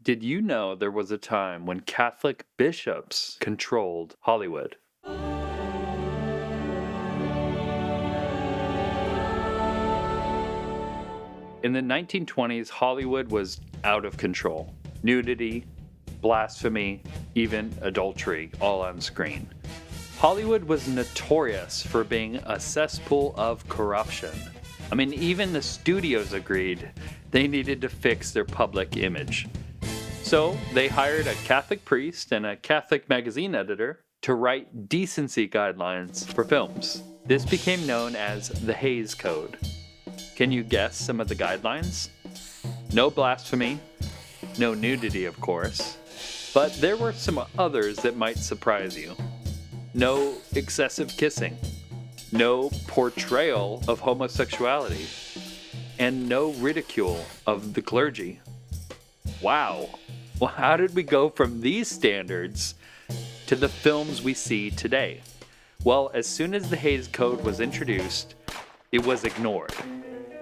Did you know there was a time when Catholic bishops controlled Hollywood? In the 1920s, Hollywood was out of control. Nudity, blasphemy, even adultery, all on screen. Hollywood was notorious for being a cesspool of corruption. I mean, even the studios agreed they needed to fix their public image. So they hired a Catholic priest and a Catholic magazine editor to write decency guidelines for films. This became known as the Hays Code. Can you guess some of the guidelines? No blasphemy, no nudity, of course, but there were some others that might surprise you. No excessive kissing, no portrayal of homosexuality, and no ridicule of the clergy. Wow! Well, how did we go from these standards to the films we see today? Well, as soon as the Hays Code was introduced, it was ignored.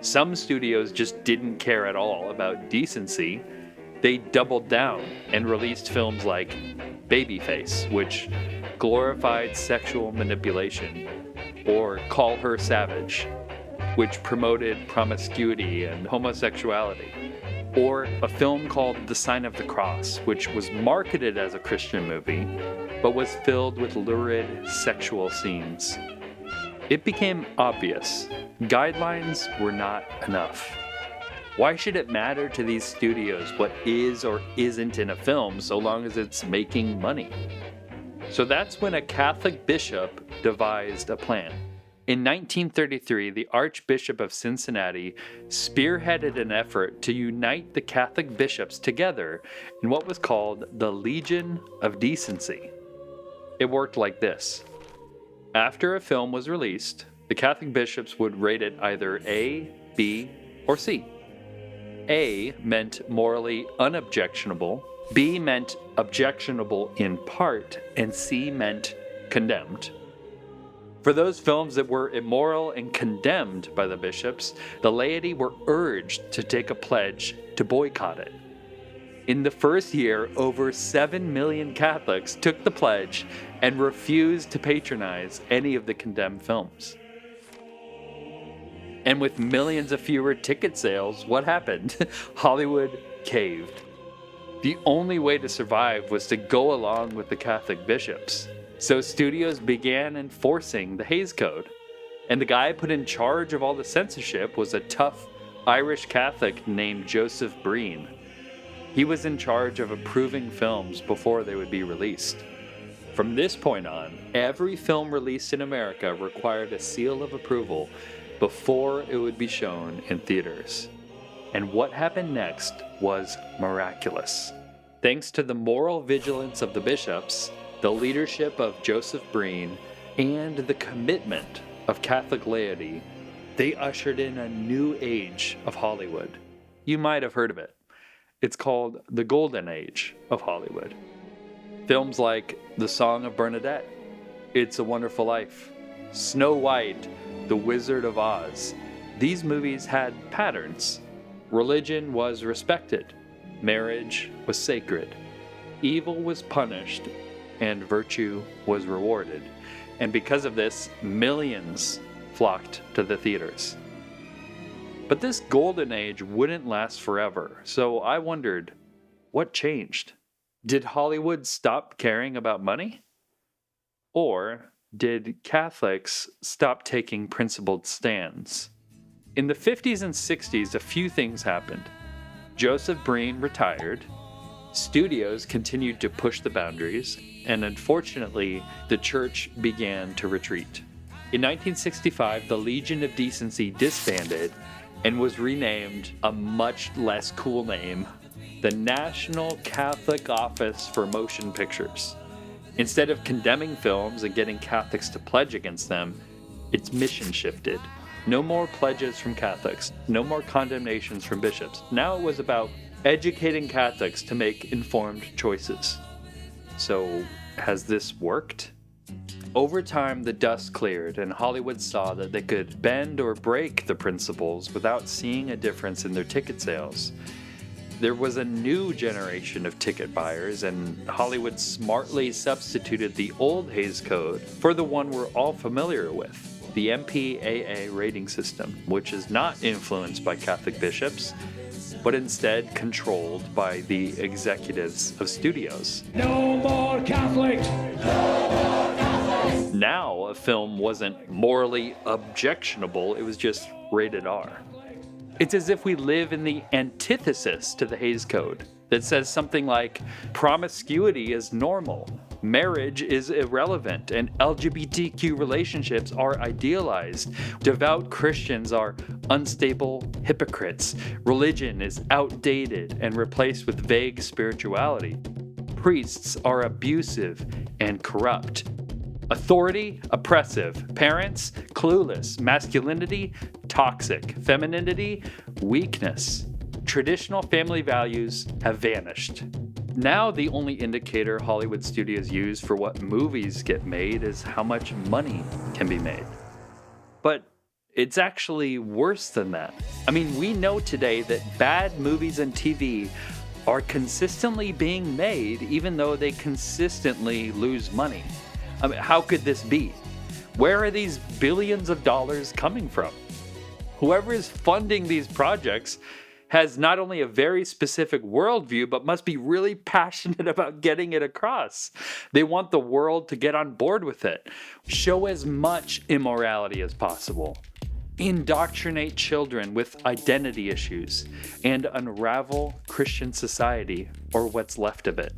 Some studios just didn't care at all about decency. They doubled down and released films like Babyface, which glorified sexual manipulation, or Call Her Savage, which promoted promiscuity and homosexuality, or a film called The Sign of the Cross, which was marketed as a Christian movie, but was filled with lurid sexual scenes. It became obvious guidelines were not enough. Why should it matter to these studios what is or isn't in a film so long as it's making money? So that's when a Catholic bishop devised a plan. In 1933, the Archbishop of Cincinnati spearheaded an effort to unite the Catholic bishops together in what was called the Legion of Decency. It worked like this. After a film was released, the Catholic bishops would rate it either A, B, or C. A meant morally unobjectionable, B meant objectionable in part, and C meant condemned. For those films that were immoral and condemned by the bishops, the laity were urged to take a pledge to boycott it. In the first year, over 7 million Catholics took the pledge and refused to patronize any of the condemned films. And with millions of fewer ticket sales, what happened? Hollywood caved. The only way to survive was to go along with the Catholic bishops. So studios began enforcing the Hays Code. And the guy put in charge of all the censorship was a tough Irish Catholic named Joseph Breen. He was in charge of approving films before they would be released. From this point on, every film released in America required a seal of approval before it would be shown in theaters. And what happened next was miraculous. Thanks to the moral vigilance of the bishops, the leadership of Joseph Breen, and the commitment of Catholic laity, they ushered in a new age of Hollywood. You might have heard of it. It's called the Golden Age of Hollywood. Films like The Song of Bernadette, It's a Wonderful Life, Snow White, The Wizard of Oz. These movies had patterns. Religion was respected. Marriage was sacred. Evil was punished, and virtue was rewarded. And because of this, millions flocked to the theaters. But this golden age wouldn't last forever, so I wondered, what changed? Did Hollywood stop caring about money? Or did Catholics stop taking principled stands? In the 50s and 60s, a few things happened. Joseph Breen retired, studios continued to push the boundaries, and unfortunately, the church began to retreat. In 1965, the Legion of Decency disbanded and was renamed a much less cool name, the National Catholic Office for Motion Pictures. Instead of condemning films and getting Catholics to pledge against them, its mission shifted. No more pledges from Catholics, no more condemnations from bishops. Now it was about educating Catholics to make informed choices. So, has this worked? Over time, the dust cleared, and Hollywood saw that they could bend or break the principles without seeing a difference in their ticket sales. there was a new generation of ticket buyers, and Hollywood smartly substituted the old Hays Code for the one we're all familiar with, the MPAA rating system, which is not influenced by Catholic bishops, but instead controlled by the executives of studios. No more Catholics! Now, a film wasn't morally objectionable, it was just rated R. It's as if we live in the antithesis to the Hays Code that says something like, promiscuity is normal, marriage is irrelevant, and LGBTQ relationships are idealized. Devout Christians are unstable hypocrites. Religion is outdated and replaced with vague spirituality. Priests are abusive and corrupt. Authority, oppressive. Parents, clueless. Masculinity, toxic. Femininity, weakness. Traditional family values have vanished. Now the only indicator Hollywood studios use for what movies get made is how much money can be made. But it's actually worse than that. I mean, we know today that bad movies and TV are consistently being made even though they consistently lose money. I mean, how could this be? Where are these billions of dollars coming from? Whoever is funding these projects has not only a very specific worldview, but must be really passionate about getting it across. They want the world to get on board with it. Show as much immorality as possible. Indoctrinate children with identity issues and unravel Christian society, or what's left of it.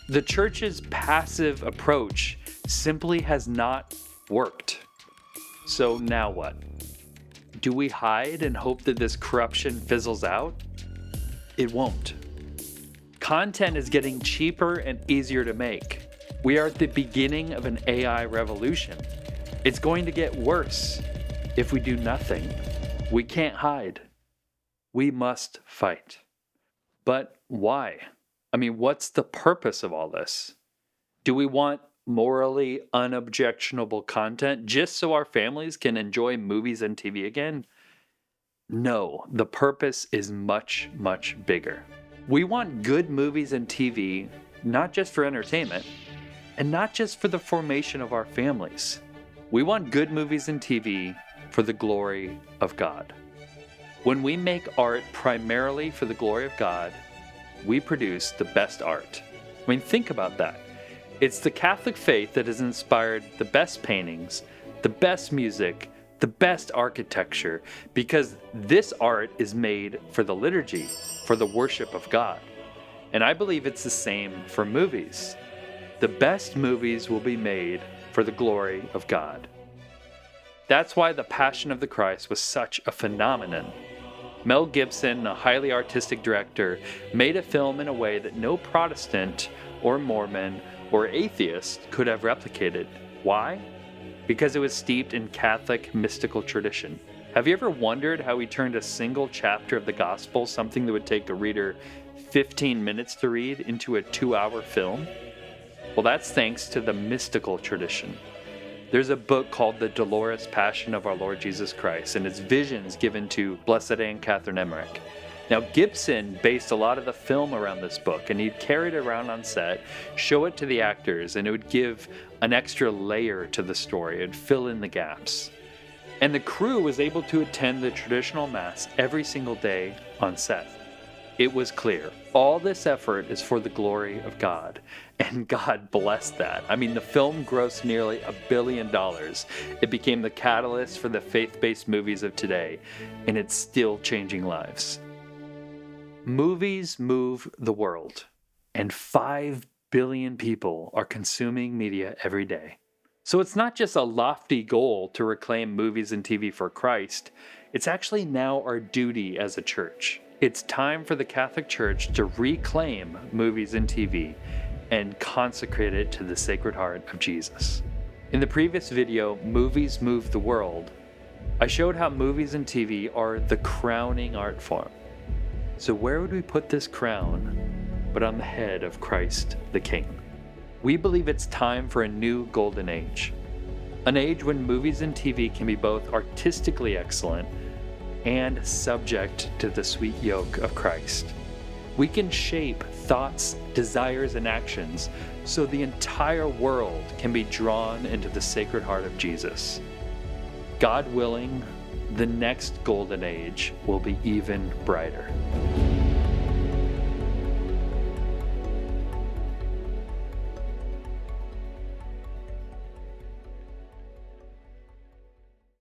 The church's passive approach simply has not worked. So now what? Do we hide and hope that this corruption fizzles out? It won't. Content is getting cheaper and easier to make. We are at the beginning of an AI revolution. It's going to get worse if we do nothing. We can't hide. We must fight. But why? I mean, what's the purpose of all this? Do we want morally unobjectionable content just so our families can enjoy movies and TV again? No, the purpose is much, much bigger. We want good movies and TV, not just for entertainment, and not just for the formation of our families. We want good movies and TV for the glory of God. When we make art primarily for the glory of God, we produce the best art. I mean, think about that. It's the Catholic faith that has inspired the best paintings, the best music, the best architecture, because this art is made for the liturgy, for the worship of God. And I believe it's the same for movies. The best movies will be made for the glory of God. That's why The Passion of the Christ was such a phenomenon. Mel Gibson, a highly artistic director, made a film in a way that no Protestant or Mormon or atheist could have replicated. Why? Because it was steeped in Catholic mystical tradition. Have you ever wondered how he turned a single chapter of the gospel, something that would take a reader 15 minutes to read, into a 2-hour film? Well, that's thanks to the mystical tradition. There's a book called The Dolorous Passion of Our Lord Jesus Christ, and it's visions given to Blessed Anne Catherine Emmerich. Now, Gibson based a lot of the film around this book, and he'd carry it around on set, show it to the actors, and it would give an extra layer to the story and fill in the gaps. And the crew was able to attend the traditional Mass every single day on set. It was clear, all this effort is for the glory of God, and God blessed that. I mean, the film grossed nearly $1 billion. It became the catalyst for the faith-based movies of today, and it's still changing lives. Movies move the world, and 5 billion people are consuming media every day. So it's not just a lofty goal to reclaim movies and TV for Christ, it's actually now our duty as a church. It's time for the Catholic Church to reclaim movies and TV and consecrate it to the Sacred Heart of Jesus. In the previous video, Movies Move the World, I showed how movies and TV are the crowning art form. So where would we put this crown but on the head of Christ the King? We believe it's time for a new golden age. An age when movies and TV can be both artistically excellent and subject to the sweet yoke of Christ. We can shape thoughts, desires, and actions so the entire world can be drawn into the Sacred Heart of Jesus. God willing, the next golden age will be even brighter.